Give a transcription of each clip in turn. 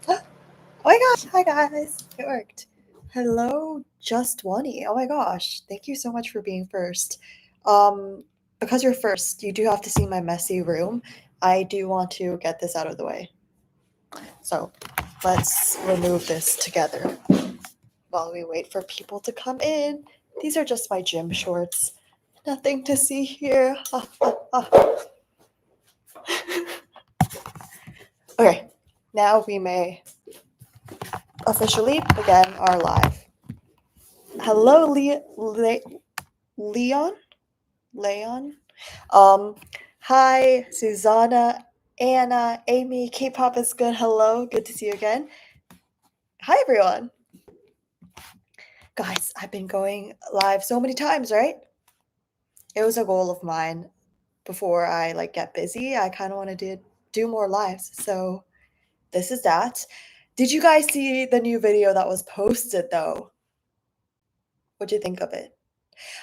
Oh my gosh, hi guys. It worked. Hello, Just Oney. Oh my gosh. Thank you so much for being first. Um, because you're first, you do have to see my messy room. I do want to get this out of the way. So let's remove this together while we wait for people to come in. These are just my gym shorts. Nothing to see here. Okay, now we may officially begin our live. Hello, Leon? Leon? Um, Hi, Susanna, Anna, Amy, K-pop is good. Hello, good to see you again. Hi, everyone. Guys, I've been going live so many times, right? It was a goal of mine before I get busy. I kind of wanted to do more lives, so this is that. Did you guys see the new video that was posted though? What'd you think of it?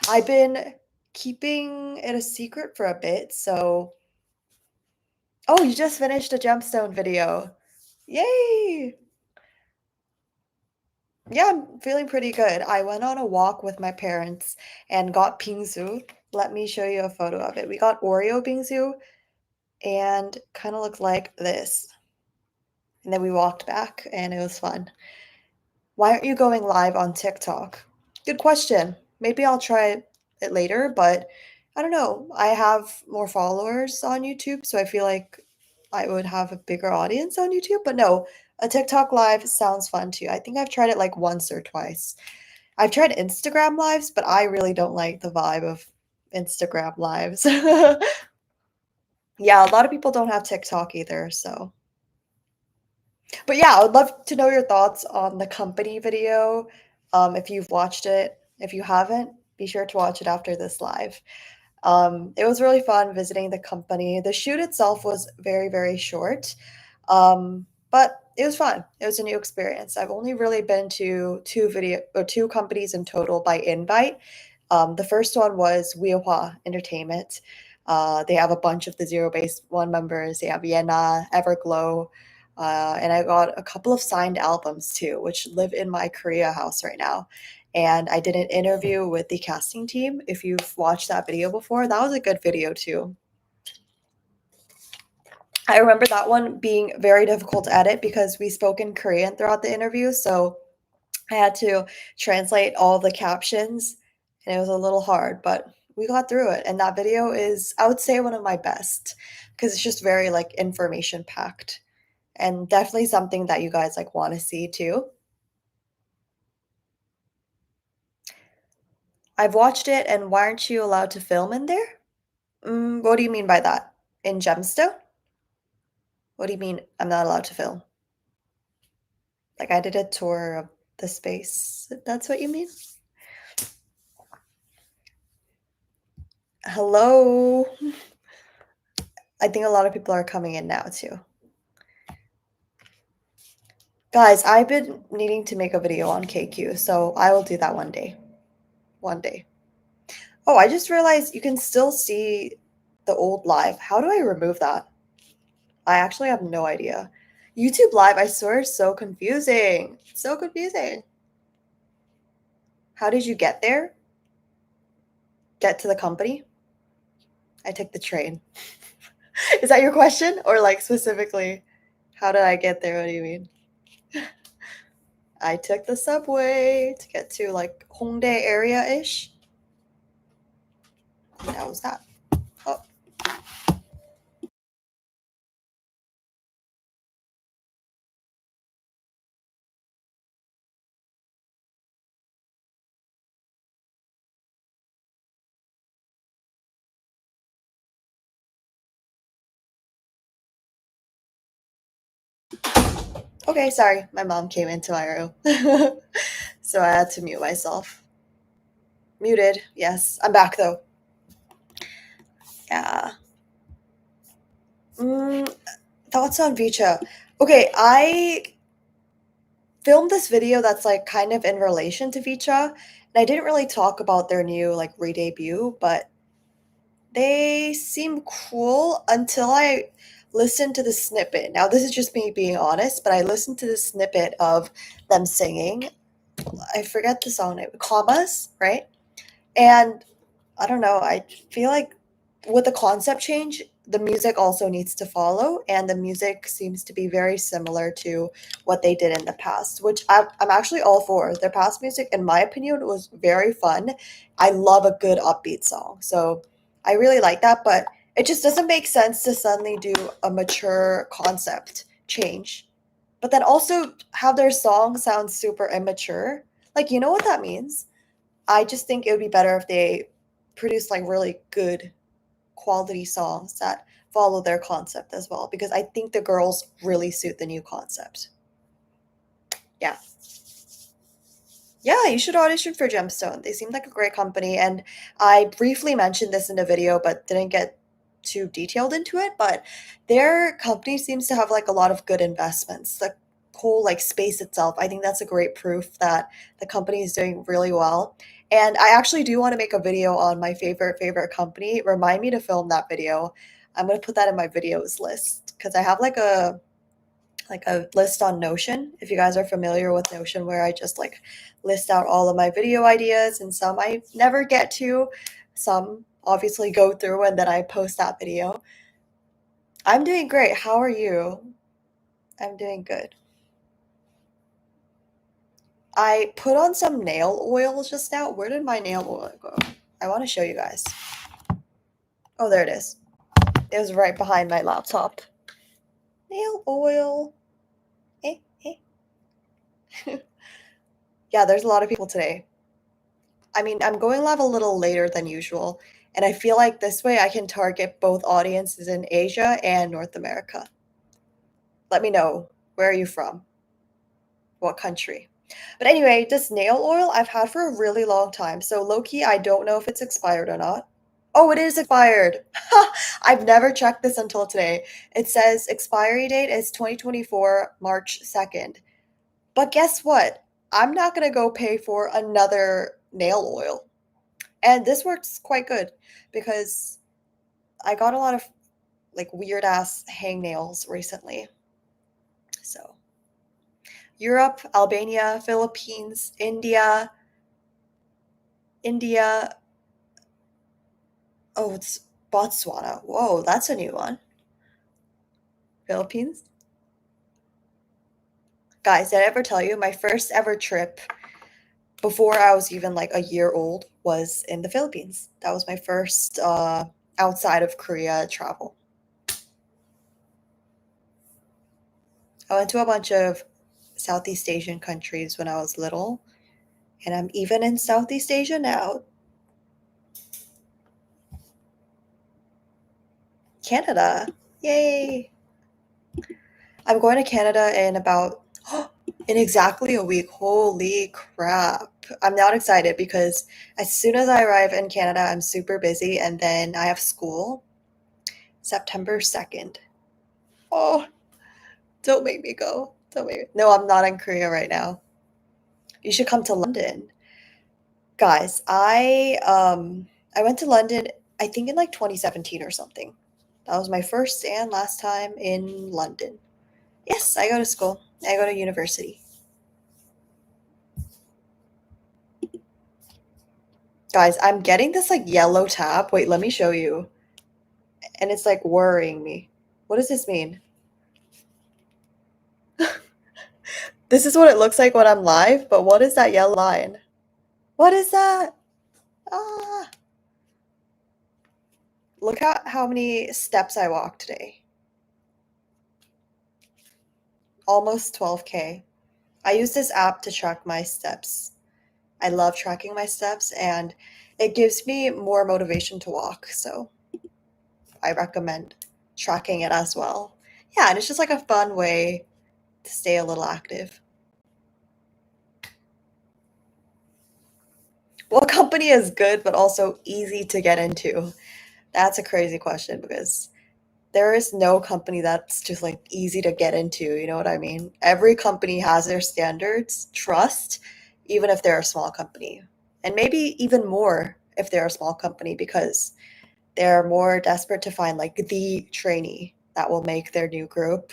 I've been keeping it a secret for a bit, so oh, you just finished a gemstone video. Yay! Yeah, I'm feeling pretty good. I went on a walk with my parents and got bingsu. Let me show you a photo of it. We got Oreo bingsu and kind of looked like this. And then we walked back and it was fun. Why aren't you going live on TikTok? Good question. Maybe I'll try it later, but I don't know. I have more followers on YouTube, so I feel like I would have a bigger audience on YouTube. But no, a TikTok live sounds fun too. I think I've tried it like once or twice. I've tried Instagram lives, but I really don't like the vibe of Instagram lives. Yeah, a lot of people don't have TikTok either, so. But yeah, I would love to know your thoughts on the company video. If you've watched it. If you haven't, be sure to watch it after this live. It was really fun visiting the company. The shoot itself was very, very short, but it was fun. It was a new experience. I've only really been to two companies in total by invite. The first one was Weihua Entertainment. They have a bunch of the Zero Base One members. They have Vienna, Everglow, and I got a couple of signed albums too, which live in my Korea house right now. And I did an interview with the casting team. If you've watched that video before, that was a good video too. I remember that one being very difficult to edit because we spoke in Korean throughout the interview, so I had to translate all the captions, and it was a little hard, but we got through it. And that video is, I would say, one of my best because it's just very information packed and definitely something that you guys want to see too. I've watched it, and why aren't you allowed to film in there? What do you mean by that? In Gemstone? What do you mean I'm not allowed to film? Like I did a tour of the space. That's what you mean? Hello. I think a lot of people are coming in now too. Guys, I've been needing to make a video on KQ, so I will do that one day. One day. Oh, I just realized you can still see the old live. How do I remove that? I actually have no idea. YouTube Live, I swear, is so confusing. So confusing. How did you get there? Get to the company? I took the train. Is that your question? Or specifically, how did I get there? What do you mean? I took the subway to get to Hongdae area-ish. And that was that. Oh. Okay, sorry. My mom came into my room. So I had to mute myself. Muted. Yes. I'm back though. Yeah. Thoughts on Vicha. Okay, I filmed this video that's kind of in relation to Vicha, and I didn't really talk about their new re-debut, but they seem cool until I listened to the snippet. Now, this is just me being honest, but I listened to the snippet of them singing. I forget the song name, Commas, right? And I don't know, I feel like with the concept change, the music also needs to follow, and the music seems to be very similar to what they did in the past, which I'm actually all for. Their past music, in my opinion, was very fun. I love a good upbeat song, so I really like that, but it just doesn't make sense to suddenly do a mature concept change, but then also have their song sound super immature. Like, you know what that means? I just think it would be better if they produce like really good quality songs that follow their concept as well, because I think the girls really suit the new concept. Yeah. Yeah, you should audition for Gemstone. They seem like a great company, and I briefly mentioned this in the video but didn't get too detailed into it, but their company seems to have like a lot of good investments. The whole like space itself, I think that's a great proof that the company is doing really well. And I actually do want to make a video on my favorite company. Remind me to film that video. I'm going to put that in my videos list because I have like a list on Notion, if you guys are familiar with Notion, where I just like list out all of my video ideas, and some I never get to, some obviously go through and then I post that video. I'm doing great. How are you? I'm doing good. I put on some nail oil just now. Where did my nail oil go? I want to show you guys. Oh, there it is. It was right behind my laptop. Nail oil. Eh, eh. Yeah, there's a lot of people today. I mean, I'm going live a little later than usual, and I feel like this way I can target both audiences in Asia and North America. Let me know, where are you from? What country? But anyway, this nail oil I've had for a really long time, so low-key, I don't know if it's expired or not. Oh, it is expired. I've never checked this until today. It says expiry date is 2024, March 2nd. But guess what? I'm not going to go pay for another nail oil. And this works quite good because I got a lot of like weird ass hangnails recently. So, Europe, Albania, Philippines, India. Oh, it's Botswana. Whoa, that's a new one. Philippines. Guys, did I ever tell you my first ever trip before I was even like a year old was in the Philippines? That was my first outside of Korea travel. I went to a bunch of Southeast Asian countries when I was little, and I'm even in Southeast Asia now. Canada. Yay. I'm going to Canada in about in exactly a week. Holy crap. I'm not excited because as soon as I arrive in Canada, I'm super busy and then I have school September 2nd. Oh, don't make me go. Don't make me. No, I'm not in Korea right now. You should come to London. Guys, I went to London I think in like 2017 or something. That was my first and last time in London. Yes, I go to school. I go to university. Guys, I'm getting this like yellow tab. Wait, let me show you. And it's like worrying me. What does this mean? This is what it looks like when I'm live, but what is that yellow line? What is that? Ah. Look at how many steps I walked today. Almost 12K. I use this app to track my steps. I love tracking my steps and it gives me more motivation to walk. So I recommend tracking it as well. Yeah, and it's just like a fun way to stay a little active. What company is good but also easy to get into? That's a crazy question because there is no company that's just like easy to get into. You know what I mean? Every company has their standards, trust, even if they're a small company. And maybe even more if they're a small company because they're more desperate to find like the trainee. that will make their new group.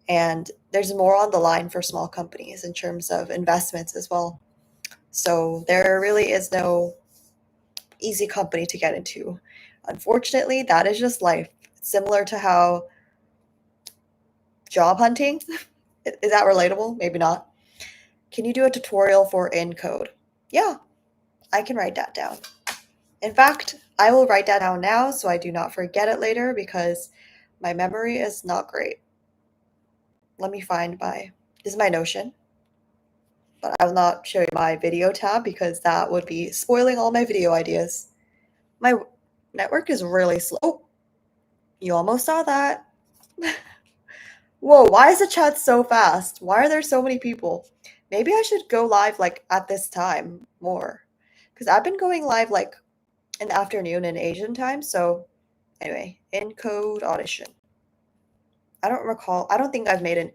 And there's more on the line for small companies in terms of investments as well. So there really is no easy company to get into. Unfortunately, that is just life. Similar to how job hunting, is that relatable? Maybe not. Can you do a tutorial for Encode? Yeah, I can write that down. In fact, I will write that down now so I do not forget it later because my memory is not great. Let me find this is my Notion, but I will not show you my video tab because that would be spoiling all my video ideas. My network is really slow. Oh, you almost saw that. Whoa, why is the chat so fast? Why are there so many people? Maybe I should go live like at this time more. Because I've been going live like in the afternoon in Asian time. So anyway, Encode Audition. I don't think I've made an